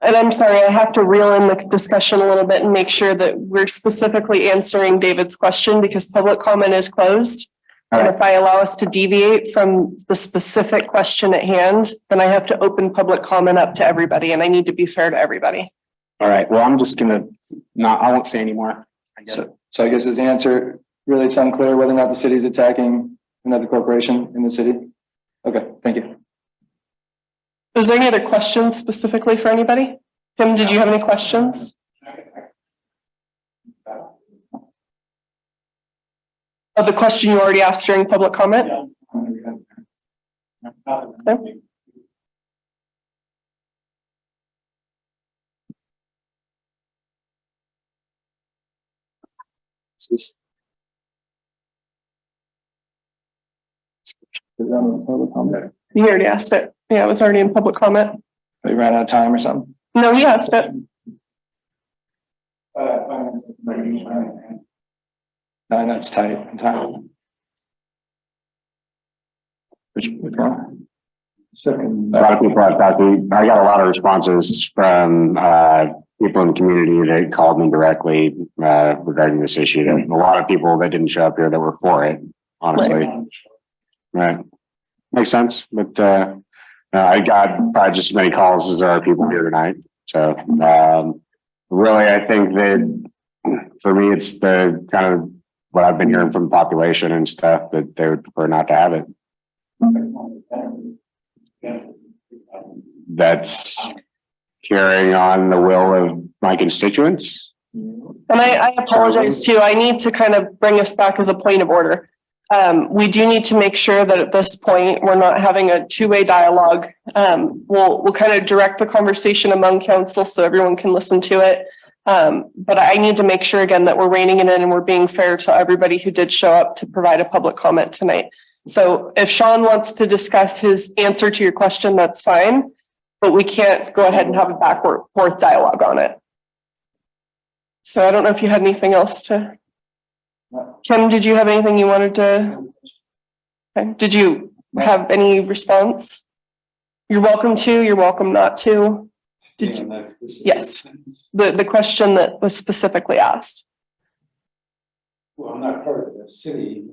Speaker 1: And I'm sorry, I have to reel in the discussion a little bit and make sure that we're specifically answering David's question because public comment is closed. And if I allow us to deviate from the specific question at hand, then I have to open public comment up to everybody and I need to be fair to everybody.
Speaker 8: All right, well, I'm just gonna I won't say anymore.
Speaker 4: So I guess his answer, really it's unclear whether or not the city is attacking another corporation in the city. Okay, thank you.
Speaker 1: Is there any other questions specifically for anybody? Tim, did you have any questions? Oh, the question you already asked during public comment? Okay. You already asked it. Yeah, it was already in public comment.
Speaker 4: We ran out of time or something?
Speaker 1: No, he asked it.
Speaker 4: No, that's tight. Which one?
Speaker 8: A lot of people I've talked to, I got a lot of responses from people in the community that called me directly regarding this issue. There were a lot of people that didn't show up here that were for it, honestly. Right. Makes sense. But I got probably just as many calls as there are people here tonight. So really, I think that for me, it's the kind of what I've been hearing from the population and stuff that they would prefer not to have it. That's carrying on the will of my constituents.
Speaker 1: And I apologize too. I need to kind of bring us back as a point of order. We do need to make sure that at this point, we're not having a two-way dialogue. We'll kind of direct the conversation among council so everyone can listen to it. But I need to make sure again that we're reining it in and we're being fair to everybody who did show up to provide a public comment tonight. So if Sean wants to discuss his answer to your question, that's fine, but we can't go ahead and have a back and forth dialogue on it. So I don't know if you had anything else to. Kim, did you have anything you wanted to? Okay. Did you have any response? You're welcome to, you're welcome not to. Did you? Yes. The question that was specifically asked.
Speaker 6: Well, I'm not part of the city.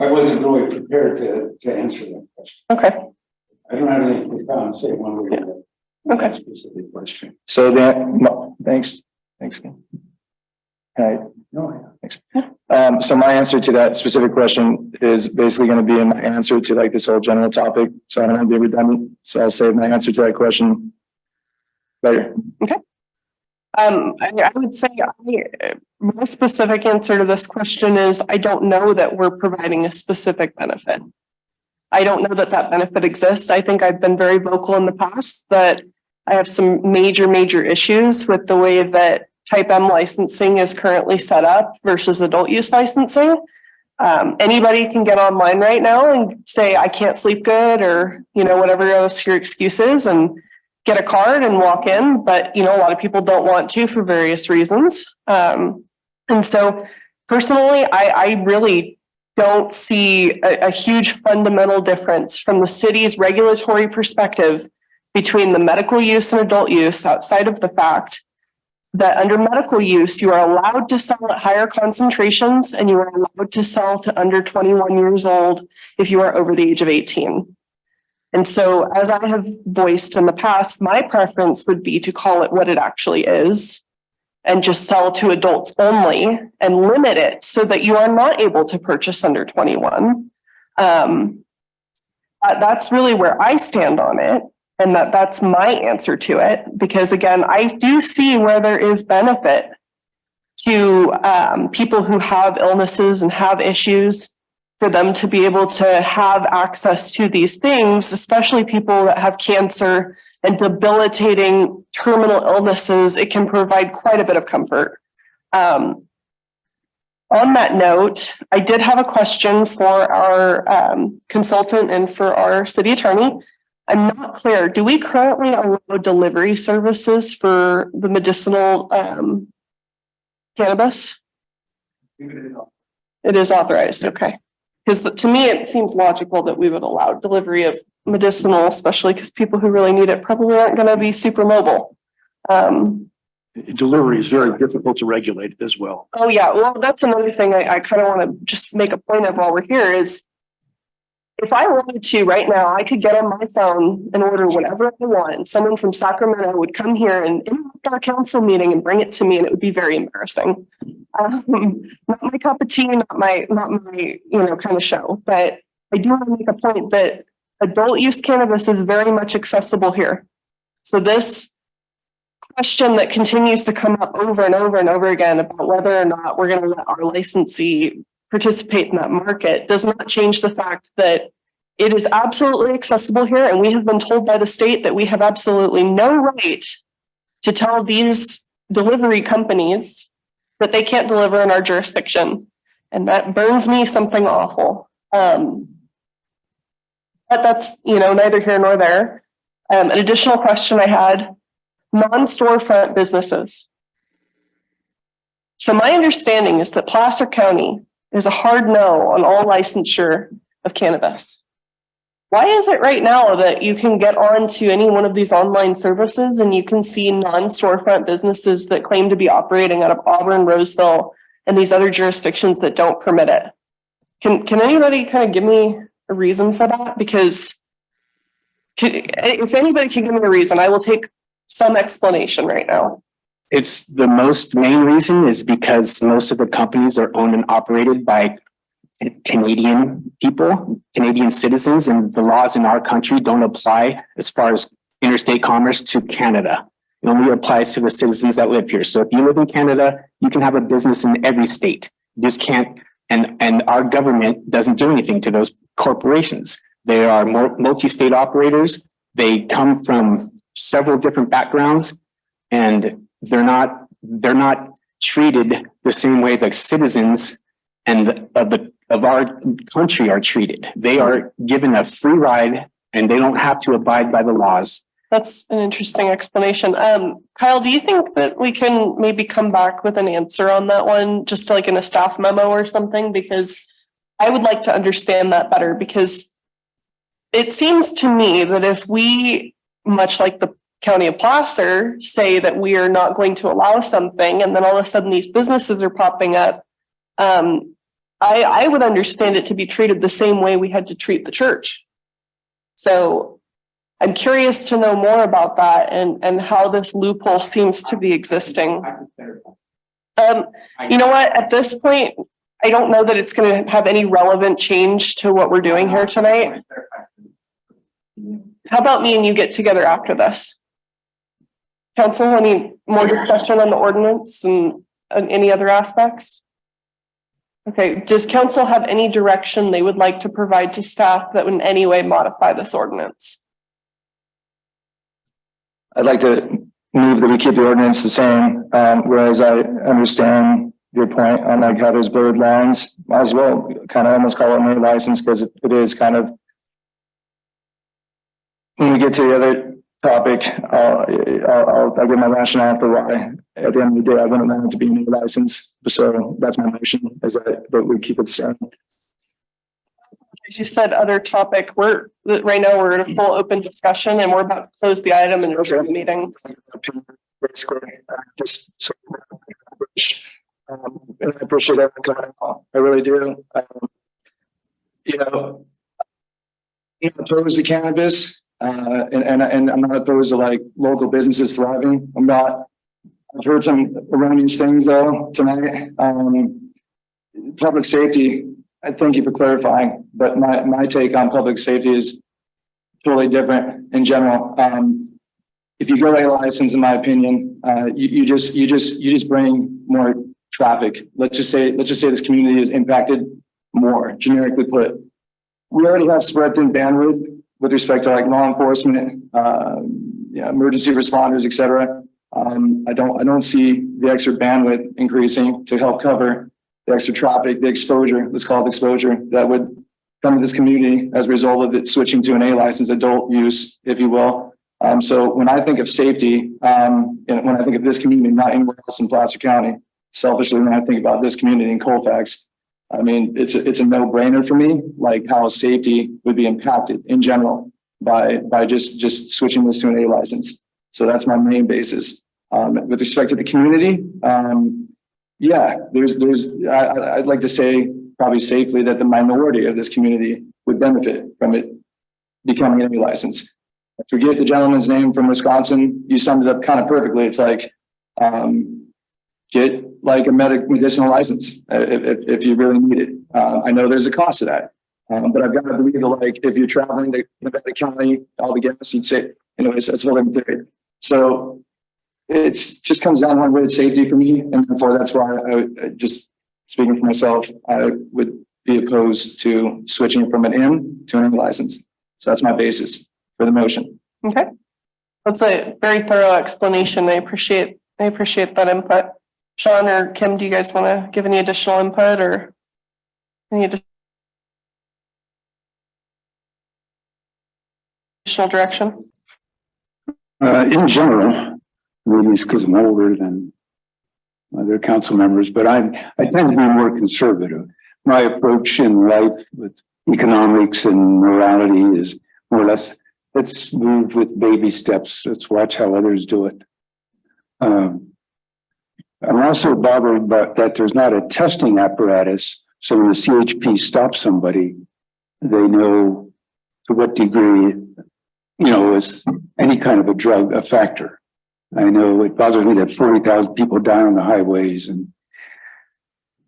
Speaker 6: I wasn't really prepared to answer that question.
Speaker 1: Okay.
Speaker 6: I don't have anything profound to say one way or the other.
Speaker 1: Okay.
Speaker 6: Specific question.
Speaker 4: So that, thanks. Kim. Okay.
Speaker 6: No,
Speaker 4: thanks. So my answer to that specific question is basically going to be in my answer to like this whole general topic. So I don't want to be redundant. So I'll save my answer to that question later.
Speaker 1: Okay. I would say my specific answer to this question is I don't know that we're providing a specific benefit. I don't know that that benefit exists. I think I've been very vocal in the past that I have some major issues with the way that type M licensing is currently set up versus adult use licensing. Anybody can get online right now and say, I can't sleep good or, whatever else your excuse is and get a card and walk in. But, a lot of people don't want to for various reasons. And so personally, I really don't see a huge fundamental difference from the city's regulatory perspective between the medical use and adult use outside of the fact that under medical use, you are allowed to sell at higher concentrations and you are allowed to sell to under 21 years old if you are over the age of 18. And so as I have voiced in the past, my preference would be to call it what it actually is and just sell to adults only and limit it so that you are not able to purchase under 21. That's really where I stand on it. And that's my answer to it, because again, I do see where there is benefit to people who have illnesses and have issues for them to be able to have access to these things, especially people that have cancer and debilitating terminal illnesses. It can provide quite a bit of comfort. On that note, I did have a question for our consultant and for our city attorney. I'm not clear. Do we currently allow delivery services for the medicinal cannabis? It is authorized. Okay. Because to me, it seems logical that we would allow delivery of medicinal, especially because people who really need it probably aren't going to be super mobile.
Speaker 7: Delivery is very difficult to regulate as well.
Speaker 1: Oh yeah. Well, that's another thing I kind of want to just make a point of while we're here is if I wanted to right now, I could get on my phone and order whatever I want. And someone from Sacramento would come here and interrupt our council meeting and bring it to me, and it would be very embarrassing. Not my cup of tea, not my kind of show. But I do want to make a point that adult use cannabis is very much accessible here. So this question that continues to come up over and over and over again about whether or not we're going to let our licensee participate in that market does not change the fact that it is absolutely accessible here. And we have been told by the state that we have absolutely no right to tell these delivery companies that they can't deliver in our jurisdiction. And that burns me something awful. But that's, neither here nor there. An additional question I had, non-storefront businesses. So my understanding is that Placer County is a hard no on all licensure of cannabis. Why is it right now that you can get onto any one of these online services and you can see non-storefront businesses that claim to be operating out of Auburn, Roseville, and these other jurisdictions that don't permit it? Can anybody kind of give me a reason for that? Because if anybody can give me a reason, I will take some explanation right now.
Speaker 8: It's the main reason is because most of the companies are owned and operated by Canadian people, Canadian citizens, and the laws in our country don't apply as far as interstate commerce to Canada. It only applies to the citizens that live here. So if you live in Canada, you can have a business in every state. You just can't, and our government doesn't do anything to those corporations. They are multi-state operators. They come from several different backgrounds, and they're not treated the same way that citizens and of our country are treated. They are given a free ride and they don't have to abide by the laws.
Speaker 1: That's an interesting explanation. Kyle, do you think that we can maybe come back with an answer on that one, just like in a staff memo or something? Because I would like to understand that better, because it seems to me that if we, much like the County of Placer, say that we are not going to allow something, and then all of a sudden these businesses are popping up, I would understand it to be treated the same way we had to treat the church. So I'm curious to know more about that and how this loophole seems to be existing. You know what? At this point, I don't know that it's going to have any relevant change to what we're doing here tonight. How about me and you get together after this? Council, any more discussion on the ordinance and any other aspects? Okay, does council have any direction they would like to provide to staff that would in any way modify this ordinance?
Speaker 4: I'd like to move that we keep the ordinance the same, whereas I understand your point on like how there's blurred lines. Might as well kind of almost call it a license, because it is kind of, when we get to the other topic, I'll give my rationale for why. At the end of the day, I wouldn't want it to be a new license. So that's my motion, is that, but we keep it the same.
Speaker 1: As you said, other topic, right now we're in a full open discussion and we're about to close the item and adjourn the meeting.
Speaker 2: Basically, just so and I appreciate everyone coming on. I really do. I'm opposed to cannabis, and I'm not opposed to like local businesses thriving. I've heard some erroneous things though tonight. Public safety, I thank you for clarifying, but my take on public safety is totally different in general. If you go a license, in my opinion, you just bring more traffic. Let's just say this community is impacted more, generically put. We already have spread thin bandwidth with respect to like law enforcement, emergency responders, et cetera. I don't see the extra bandwidth increasing to help cover the extra traffic, the exposure, let's call it exposure, that would come to this community as a result of it switching to an A license, adult use, if you will. So when I think of safety, and when I think of this community, not anywhere else in Placer County, selfishly, when I think about this community in Colfax, I mean, it's a no-brainer for me, like how safety would be impacted in general by just switching this to an A license. So that's my main basis. With respect to the community, I'd like to say probably safely that the minority of this community would benefit from it becoming an A license. I forget the gentleman's name from Wisconsin. You summed it up kind of perfectly. It's like, get like a medicinal license if you really need it. I know there's a cost to that, but I've got to believe that like if you're traveling to Nevada County, all the gas, you'd say, anyways, that's what I'm theory. So it's just comes down one way to safety for me, and therefore that's why I just speaking for myself, I would be opposed to switching from an M to an A license. So that's my basis for the motion.
Speaker 1: Okay, that's a very thorough explanation. I appreciate that input. Sean or Kim, do you guys want to give any additional input or? Any additional direction?
Speaker 6: In general, maybe it's because I'm older than other council members, but I tend to be more conservative. My approach in life with economics and morality is more or less, let's move with baby steps. Let's watch how others do it. I'm also bothered about that there's not a testing apparatus. So when the CHP stops somebody, they know to what degree, is any kind of a drug a factor. I know it bothers me that 40,000 people die on the highways. And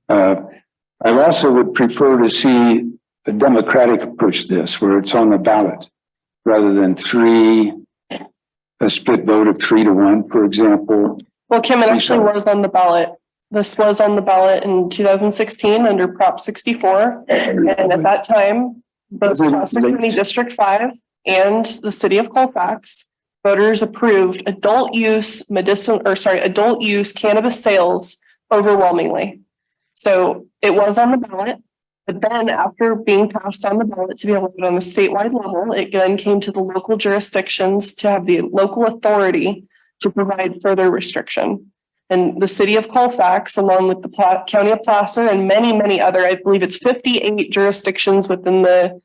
Speaker 6: I also would prefer to see a democratic approach to this, where it's on the ballot rather than a split vote of 3-1, for example.
Speaker 1: Well, Kim, it actually was on the ballot. This was on the ballot in 2016 under Prop 64. And at that time, both County District 5 and the city of Colfax, voters approved adult use cannabis sales overwhelmingly. So it was on the ballot. But then after being passed on the ballot to be elected on a statewide level, it then came to the local jurisdictions to have the local authority to provide further restriction. And the city of Colfax, along with the county of Placer and many, many other, I believe it's 58 jurisdictions within the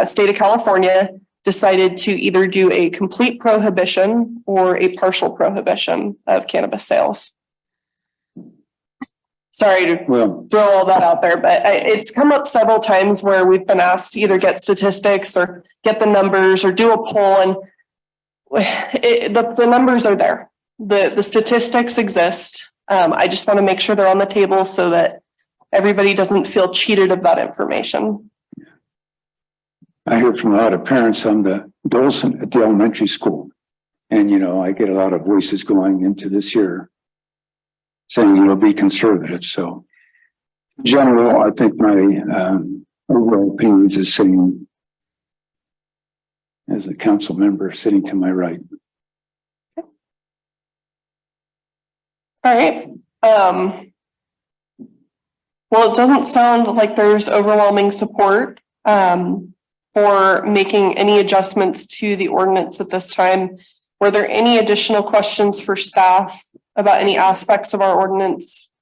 Speaker 1: state of California, decided to either do a complete prohibition or a partial prohibition of cannabis sales. Sorry to throw all that out there, but it's come up several times where we've been asked to either get statistics or get the numbers or do a poll, and the numbers are there. The statistics exist. I just want to make sure they're on the table so that everybody doesn't feel cheated of that information.
Speaker 6: I hear from a lot of parents on the docent at the elementary school. And, I get a lot of voices going into this year saying, be conservative. So in general, I think my overall opinion is the same as a council member sitting to my right.
Speaker 1: All right. Well, it doesn't sound like there's overwhelming support for making any adjustments to the ordinance at this time. Were there any additional questions for staff about any aspects of our ordinance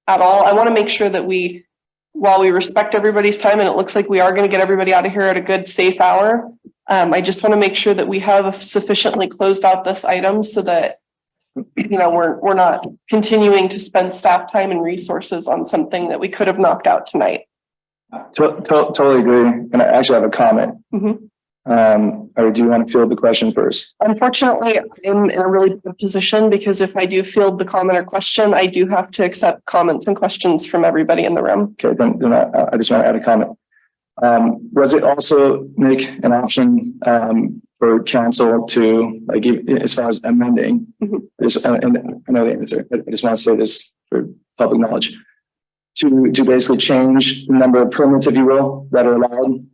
Speaker 1: at all? I want to make sure that while we respect everybody's time, and it looks like we are going to get everybody out of here at a good, safe hour, I just want to make sure that we have sufficiently closed out this item so that we're not continuing to spend staff time and resources on something that we could have knocked out tonight.
Speaker 3: Totally agree. And I actually have a comment. Or do you want to field the question first?
Speaker 1: Unfortunately, I'm in a really good position because if I do field the comment or question, I do have to accept comments and questions from everybody in the room.
Speaker 3: Okay, then I just want to add a comment. Was it also make an option for council to, like, as far as amending this? And I know the answer, but I just want to say this for public knowledge, to basically change the number of permits, if you will, that are allowed.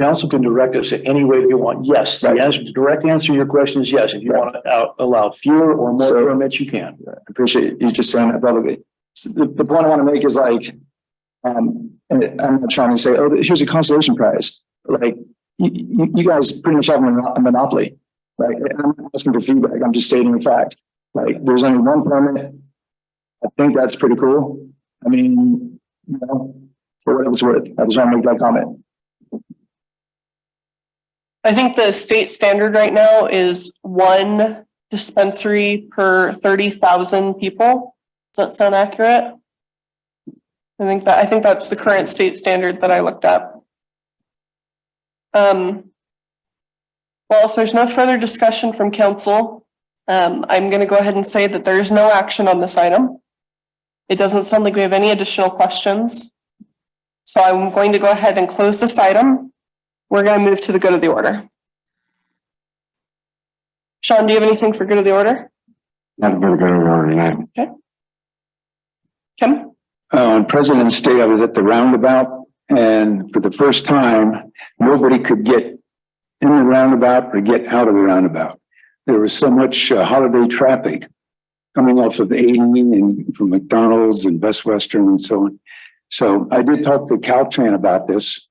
Speaker 7: Council can direct us in any way they want. Yes, the direct answer to your question is yes. If you want to allow fewer or more permits, you can.
Speaker 3: I appreciate you just saying that publicly. So the point I want to make is like, and I'm not trying to say, oh, here's a consolation prize. Like, you guys pretty much have a monopoly. Like, I'm not asking for feedback. I'm just stating a fact. Like, there's only one permit. I think that's pretty cool. I mean, for what it was worth. I just want to make that comment.
Speaker 1: I think the state standard right now is 1 dispensary per 30,000 people. Does that sound accurate? I think that's the current state standard that I looked up. Well, if there's no further discussion from council, I'm going to go ahead and say that there is no action on this item. It doesn't sound like we have any additional questions. So I'm going to go ahead and close this item. We're going to move to the good of the order. Sean, do you have anything for good of the order?
Speaker 16: Not for good of the order, no.
Speaker 1: Okay. Kim?
Speaker 6: On President's Day, I was at the roundabout, and for the first time, nobody could get in the roundabout or get out of the roundabout. There was so much holiday traffic coming off of 80 and from McDonald's and Best Western and so on. So I did talk to Caltran about this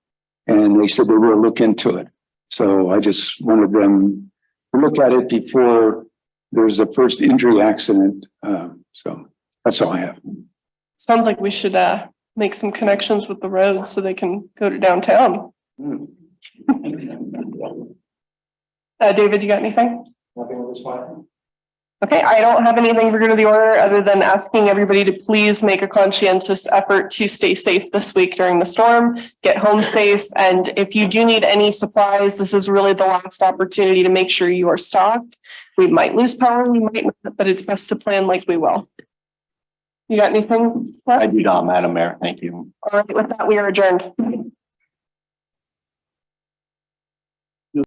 Speaker 6: and they said they will look into it. So I just wanted them to look at it before there's a first injury accident. So that's all I have.
Speaker 1: Sounds like we should make some connections with the roads so they can go to downtown. David, you got anything?
Speaker 4: Nothing on this one.
Speaker 1: Okay, I don't have anything for good of the order other than asking everybody to please make a conscientious effort to stay safe this week during the storm, get home safe. And if you do need any supplies, this is really the last opportunity to make sure you are stocked. We might lose power, we might not, but it's best to plan like we will. You got anything?
Speaker 5: I do not, Madam Mayor. Thank you.
Speaker 1: All right, with that, we are adjourned.